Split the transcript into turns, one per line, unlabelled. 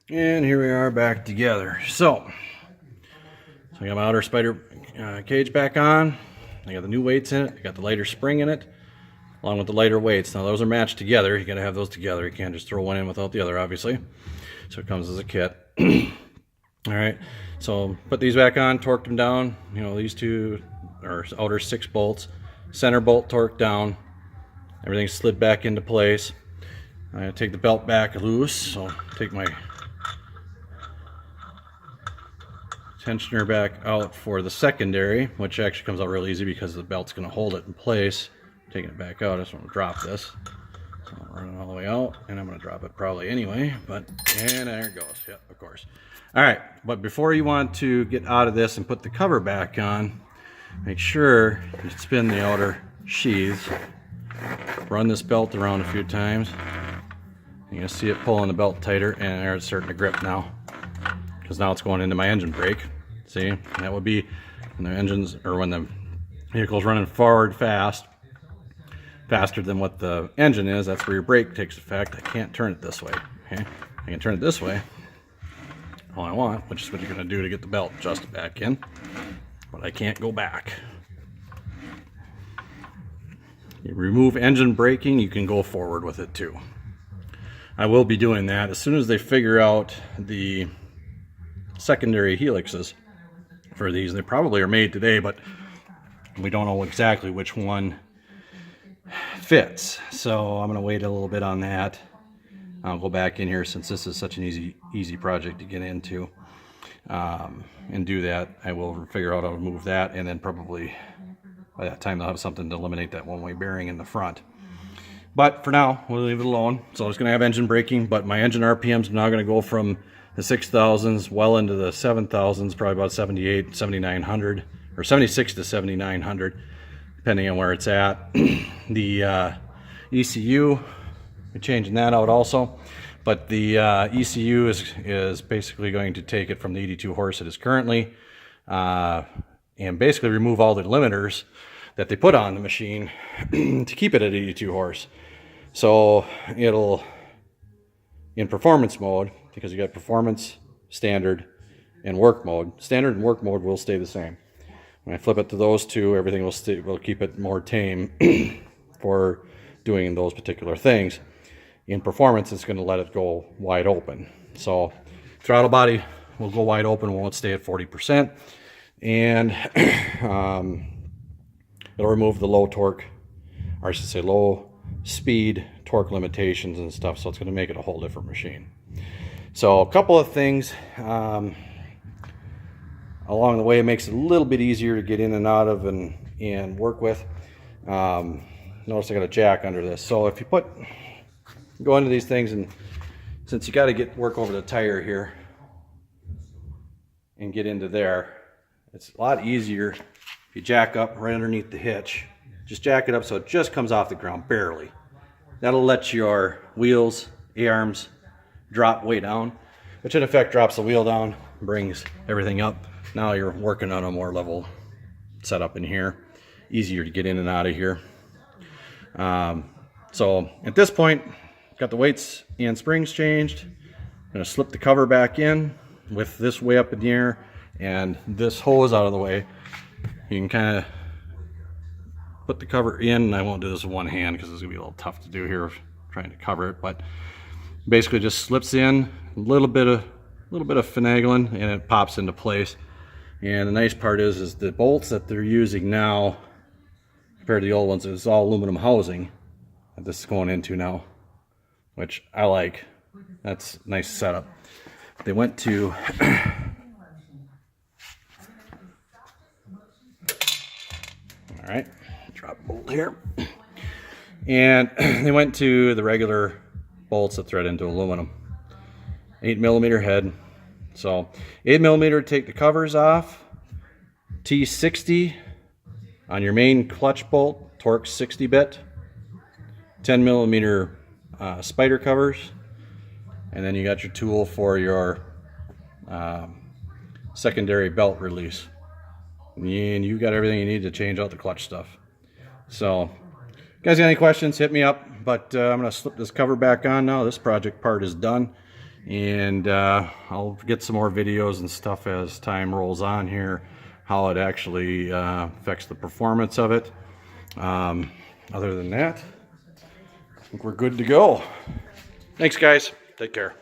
And here we are back together. So I got my outer spider cage back on. I got the new weights in it. I got the lighter spring in it, along with the lighter weights. Now those are matched together. You got to have those together. You can't just throw one in without the other, obviously. So it comes as a kit. All right. So put these back on, torqued them down. You know, these two are outer 6 bolts. Center bolt torqued down. Everything slid back into place. I'm going to take the belt back loose. So take my tensioner back out for the secondary, which actually comes out real easy because the belt's going to hold it in place. Taking it back out, I just want to drop this. So I'm running all the way out, and I'm going to drop it probably anyway, and there it goes. Yep, of course. All right, but before you want to get out of this and put the cover back on, make sure you spin the outer sheaths. Run this belt around a few times. You're going to see it pulling the belt tighter, and there it's starting to grip now, because now it's going into my engine brake. See, that would be when the engines, or when the vehicle's running forward faster than what the engine is. That's where your brake takes effect. I can't turn it this way. Okay, I can turn it this way all I want, which is what you're going to do to get the belt adjusted back in, but I can't go back. You remove engine braking, you can go forward with it too. I will be doing that as soon as they figure out the secondary helixes for these. They probably are made today, but we don't know exactly which one fits, so I'm going to wait a little bit on that. I'll go back in here, since this is such an easy project to get into, and do that. I will figure out how to move that, and then probably by that time they'll have something to eliminate that one-way bearing in the front. But for now, we'll leave it alone. So it's going to have engine braking, but my engine RPMs are now going to go from the 6,000s well into the 7,000s, probably about 78, 7,900, or 76 to 7,900, depending on where it's at. The ECU, we're changing that out also, but the ECU is basically going to take it from the 82 horse it is currently, and basically remove all the limiters that they put on the machine to keep it at 82 horse. So it'll, in performance mode, because you got performance, standard, and work mode. Standard and work mode will stay the same. When I flip it to those two, everything will keep it more tame for doing those particular things. In performance, it's going to let it go wide open. So throttle body will go wide open, won't stay at 40%, and it'll remove the low torque, or I should say low speed torque limitations and stuff. So it's going to make it a whole different machine. So a couple of things along the way, it makes it a little bit easier to get in and out of and work with. Notice I got a jack under this. So if you go into these things, and since you got to work over the tire here and get into there, it's a lot easier if you jack up right underneath the hitch. Just jack it up so it just comes off the ground, barely. That'll let your wheels, A-arms drop way down, which in effect drops the wheel down, brings everything up. Now you're working on a more level setup in here. Easier to get in and out of here. So at this point, got the weights and springs changed. I'm going to slip the cover back in with this way up in the air and this hose out of the way. You can kind of put the cover in, and I won't do this with one hand because it's going to be a little tough to do here trying to cover it, but basically just slips in, a little bit of finagling, and it pops into place. And the nice part is the bolts that they're using now compared to the old ones, it's all aluminum housing that this is going into now, which I like. That's a nice setup. They went to all right, drop bolt here, and they went to the regular bolts that thread into aluminum, 8mm head. So 8mm to take the covers off, T60 on your main clutch bolt, torque 60-bit, 10mm spider covers, and then you got your tool for your secondary belt release. And you got everything you need to change out the clutch stuff. So, if you guys got any questions, hit me up. But I'm going to slip this cover back on now. This project part is done. And I'll get some more videos and stuff as time rolls on here, how it actually affects the performance of it. Other than that, I think we're good to go. Thanks, guys. Take care.